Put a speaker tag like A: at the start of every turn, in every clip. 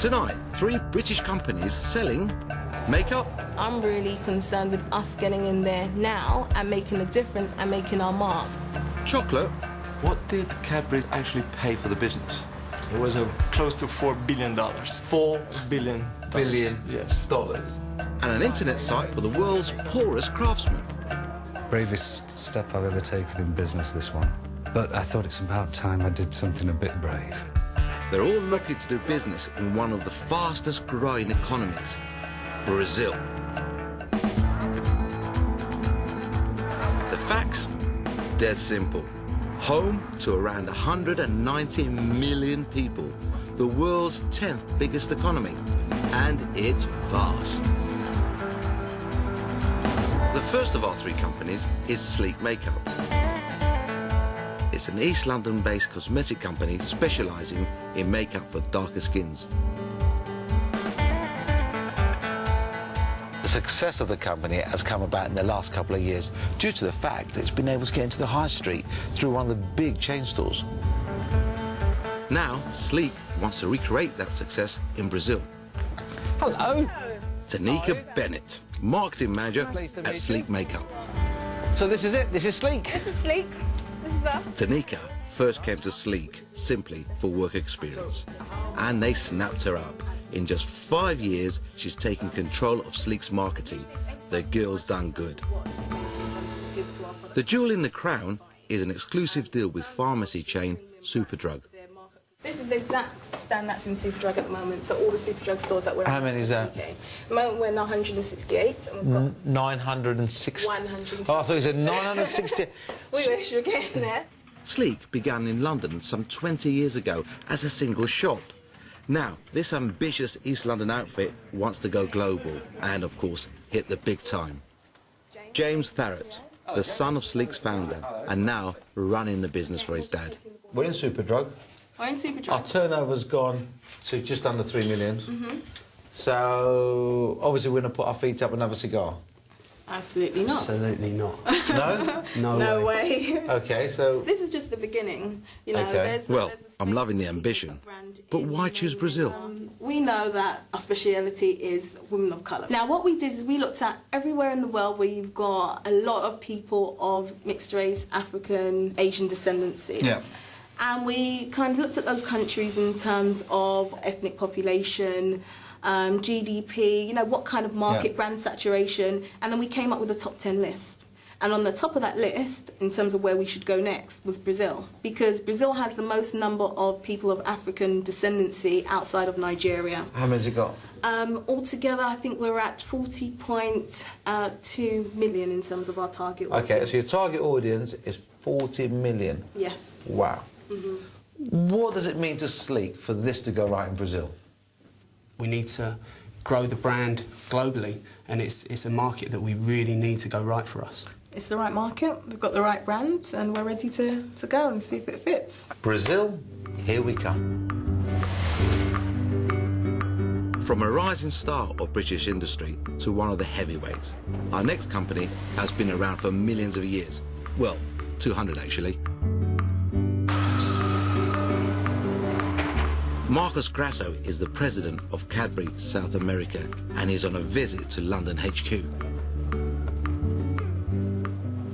A: Tonight, 3 British companies selling makeup.
B: I'm really concerned with us getting in there now and making a difference and making our mark.
A: Chocolate. What did Cadbury actually pay for the business?
C: It was close to $4 billion. $4 billion. Yes.
A: Dollars. And an internet site for the world's poorest craftsmen.
D: Bravest step I've ever taken in business, this one. But I thought it's about time I did something a bit brave.
A: They're all looking to do business in one of the fastest growing economies, Brazil. The facts? Dead simple. Home to around 190 million people, the world's 10th biggest economy, and it's vast. The first of our 3 companies is Sleek Makeup. It's an East London-based cosmetic company specialising in makeup for darker skins. The success of the company has come about in the last couple of years due to the fact that it's been able to get into the high street through one of the big chain stores. Now, Sleek wants to recreate that success in Brazil.
E: Hello.
A: Tanika Bennett, marketing manager at Sleek Makeup.
E: So this is it? This is Sleek?
B: This is Sleek. This is us.
A: Tanika first came to Sleek simply for work experience, and they snapped her up. In just 5 years, she's taken control of Sleek's marketing. The girl's done good. The jewel in the crown is an exclusive deal with pharmacy chain Superdrug.
B: This is the exact stand that's in Superdrug at the moment, so all the Superdrug stores that we're in.
E: How many is that?
B: At the moment we're in 168, and we've got
E: 960.
B: 160.
E: Oh, I thought you said 960.
B: We wish you were getting there.
A: Sleek began in London some 20 years ago as a single shop. Now, this ambitious East London outfit wants to go global and, of course, hit the big time. James Tharrett, the son of Sleek's founder, and now running the business for his dad.
E: We're in Superdrug.
B: We're in Superdrug.
E: Our turnover's gone to just under 3 million. So, obviously, we're going to put our feet up and have a cigar.
B: Absolutely not.
C: Absolutely not.
E: No?
B: No way.
E: OK, so...
B: This is just the beginning. You know,
E: Okay.
A: Well,
B: there's a space
A: I'm loving the
B: for
A: ambition.
B: brand
A: But
B: in
A: why choose Brazil?
B: We know that our speciality is women of colour. Now, what we did is we looked at everywhere in the world where you've got a lot of people of mixed race, African, Asian descendancy.
A: Yeah.
B: And we kind of looked at those countries in terms of ethnic population, GDP, you know, what kind of market, brand saturation, and then we came up with a top 10 list. And on the top of that list, in terms of where we should go next, was Brazil. Because Brazil has the most number of people of African descendancy outside of Nigeria.
E: How many has it got?
B: Altogether, I think we're at 40.2 million in terms of our target audience.
E: OK, so your target audience is 40 million.
B: Yes.
E: Wow. What does it mean to Sleek for this to go right in Brazil?
C: We need to grow the brand globally, and it's a market that we really need to go right for us.
B: It's the right market, we've got the right brand, and we're ready to go and see if it fits.
E: Brazil, here we come.
A: From a rising star of British industry to one of the heavyweights, our next company has been around for millions of years. Well, 200 actually. Marcos Grasso is the president of Cadbury South America, and he's on a visit to London HQ.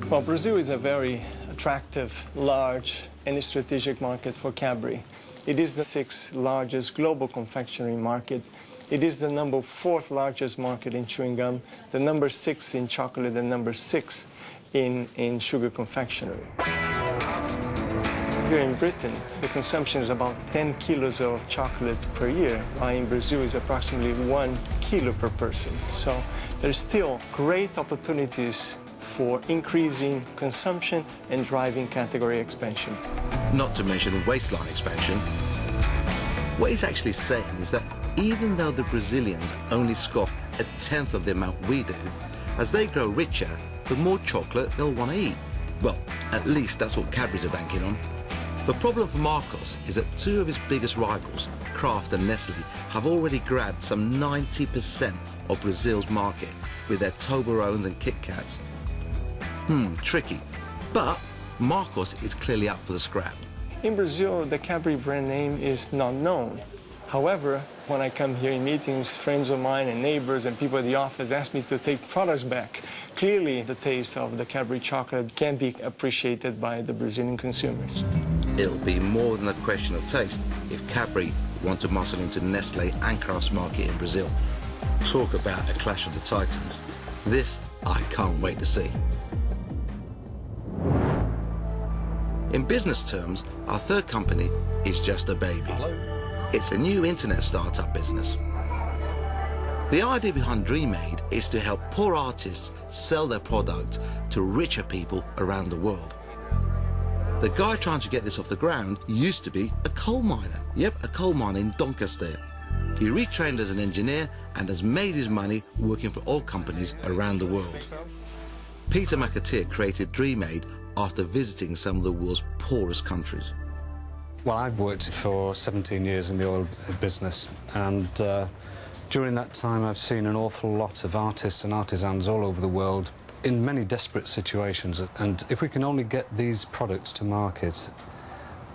F: Well, Brazil is a very attractive, large, and strategic market for Cadbury. It is the 6th largest global confectionery market. It is the number 4th largest market in chewing gum, the number 6 in chocolate, and number 6 in sugar confectionery. Here in Britain, the consumption is about 10 kilos of chocolate per year, while in Brazil is approximately 1 kilo per person. So there's still great opportunities for increasing consumption and driving category expansion.
A: Not to mention waistline expansion. What he's actually saying is that even though the Brazilians only scoff a 10th of the amount we do, as they grow richer, the more chocolate they'll want to eat. Well, at least that's what Cadbury's are banking on. The problem for Marcos is that 2 of his biggest rivals, Kraft and Nestle, have already grabbed some 90% of Brazil's market with their Toblerones and Kit Kats. Tricky. But Marcos is clearly up for the scrap.
F: In Brazil, the Cadbury brand name is not known. However, when I come here in meetings, friends of mine and neighbors and people at the office ask me to take products back. Clearly, the taste of the Cadbury chocolate can be appreciated by the Brazilian consumers.
A: It'll be more than a question of taste if Cadbury want to muscle into Nestle and Kraft's market in Brazil. Talk about a clash of the titans. This I can't wait to see. In business terms, our third company is just a baby. It's a new internet startup business. The idea behind DreamAid is to help poor artists sell their product to richer people around the world. The guy trying to get this off the ground used to be a coal miner. Yep, a coal miner in Doncaster. He retrained as an engineer and has made his money working for oil companies around the world. Peter McAteer created DreamAid after visiting some of the world's poorest countries.
D: Well, I've worked for 17 years in the oil business, and during that time I've seen an awful lot of artists and artisans all over the world in many desperate situations, and if we can only get these products to market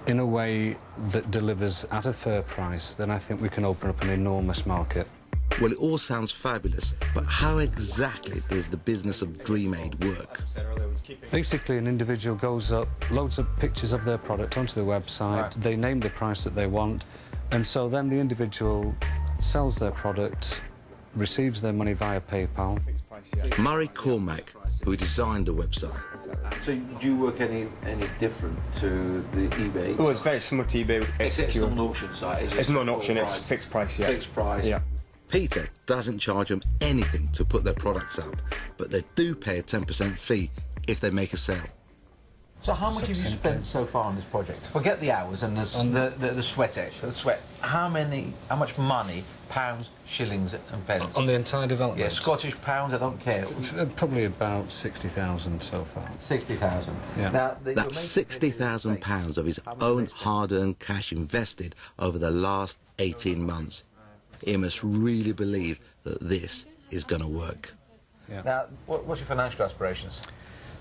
D: in a way that delivers at a fair price, then I think we can open up an enormous market.
A: Well, it all sounds fabulous, but how exactly does the business of DreamAid work?
D: Basically, an individual goes up, loads up pictures of their product onto the website, they name the price that they want, and so then the individual sells their product, receives their money via PayPal.
A: Murray Cormack, who designed the website.
E: So do you work any different to the eBay?
G: Well, it's very similar to eBay.
E: It's not an auction site, is it?
G: It's not an auction, it's fixed price, yeah.
E: Fixed price.
G: Yeah.
A: Peter doesn't charge them anything to put their products up, but they do pay a 10% fee if they make a sale.
E: So how much have you spent so far on this project? Forget the hours and the sweat. How much money, pounds, shillings and pence?
D: On the entire development?
E: Yeah, Scottish pounds, I don't care.
D: Probably about 60,000 so far.
E: 60,000.
D: Yeah.
E: Now,
A: That's £60,000 of his own hard-earned cash invested over the last 18 months. He must really believe that this is going to work.
D: Yeah.
E: Now, what's your financial aspirations?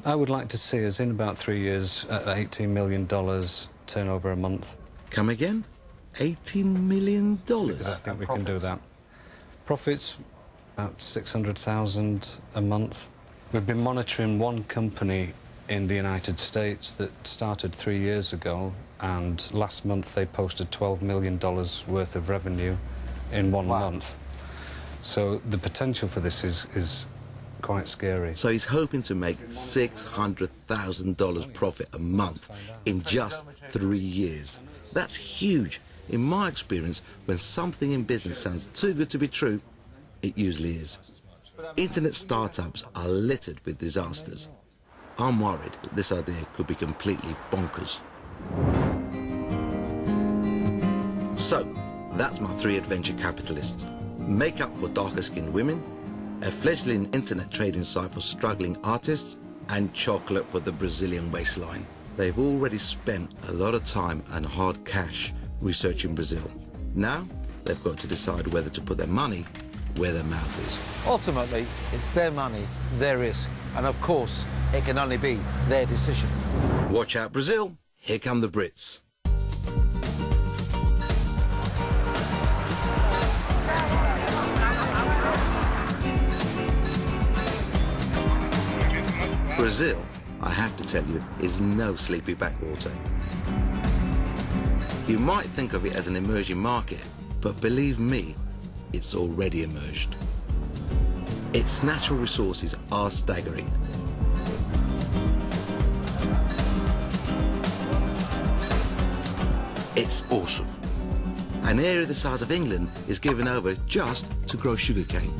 D: I would like to see us in about 3 years at $18 million turnover a month.
A: Come again? $18 million?
D: I think we can do that. Profits, about 600,000 a month. We've been monitoring one company in the United States that started 3 years ago, and last month they posted $12 million worth of revenue in 1 month. So the potential for this is quite scary.
A: So he's hoping to make $600,000 profit a month in just 3 years. That's huge. In my experience, when something in business sounds too good to be true, it usually is. Internet startups are littered with disasters. I'm worried that this idea could be completely bonkers. So, that's my 3 adventure capitalists. Makeup for darker-skinned women, a fledgling internet trading site for struggling artists, and chocolate for the Brazilian waistline. They've already spent a lot of time and hard cash researching Brazil. Now, they've got to decide whether to put their money where their mouth is.
E: Ultimately, it's their money, their risk, and of course, it can only be their decision.
A: Watch out, Brazil. Here come the Brits. Brazil, I have to tell you, is no sleepy backwater. You might think of it as an emerging market, but believe me, it's already emerged. Its natural resources are staggering. It's awesome. An area the size of England is given over just to grow sugarcane.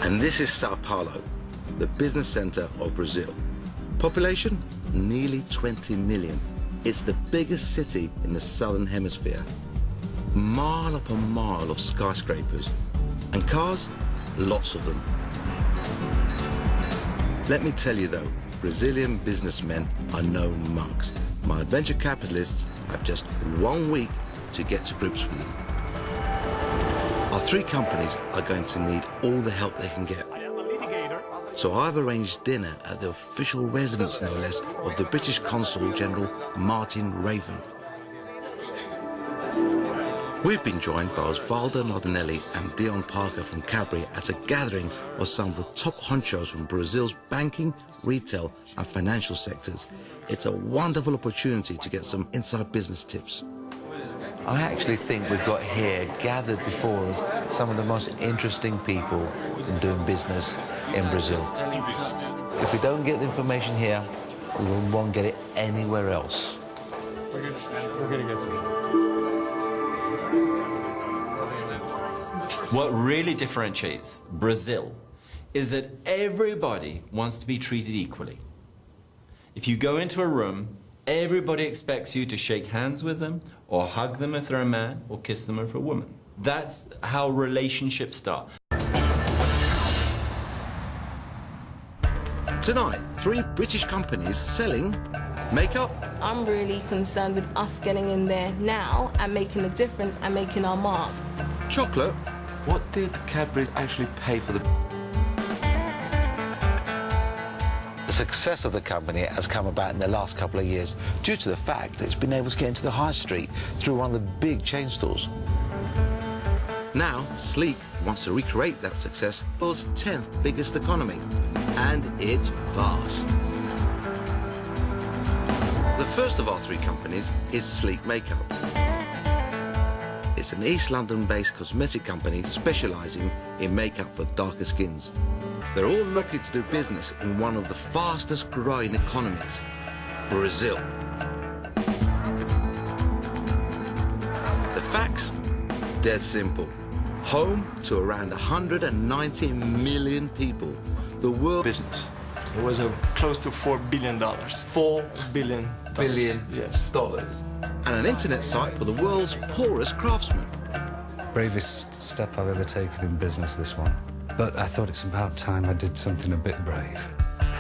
A: And this is Sao Paulo, the business center of Brazil. Population, nearly 20 million. It's the biggest city in the southern hemisphere. Mile upon mile of skyscrapers. And cars, lots of them. Let me tell you though, Brazilian businessmen are no mugs. My adventure capitalists have just 1 week to get to grips with them. Our 3 companies are going to need all the help they can get. So I've arranged dinner at the official residence, no less, of the British Consul General Martin Raven. We've been joined by Osvaldo Nardinelli and Dion Parker from Cadbury at a gathering of some of the top honchos from Brazil's banking, retail and financial sectors. It's a wonderful opportunity to get some inside business tips.
E: I actually think we've got here, gathered before us, some of the most interesting people in doing business in Brazil. If we don't get the information here, we won't get it anywhere else.
H: We're going to get to it.
I: What really differentiates Brazil is that everybody wants to be treated equally. If you go into a room, everybody expects you to shake hands with them, or hug them if they're a man, or kiss them if they're a woman. That's how relationships start.
A: Tonight, 3 British companies selling makeup.
B: I'm really concerned with us getting in there now and making a difference and making our mark.
A: Chocolate. What did Cadbury actually pay for the...
E: The success of the company has come about in the last couple of years due to the fact that it's been able to get into the high street through one of the big chain stores.
A: Now, Sleek wants to recreate that success, the world's 10th biggest economy, and it's vast. The first of our 3 companies is Sleek Makeup. It's an East London-based cosmetic company specialising in makeup for darker skins. They're all looking to do business in one of the fastest growing economies, Brazil. The facts? Dead simple. Home to around 190 million people. The world business.
F: It was close to $4 billion. $4 billion. Yes.
A: Dollars. And an internet site for the world's poorest craftsmen.
D: Bravest step I've ever taken in business, this one. But I thought it's about time I did something a bit brave.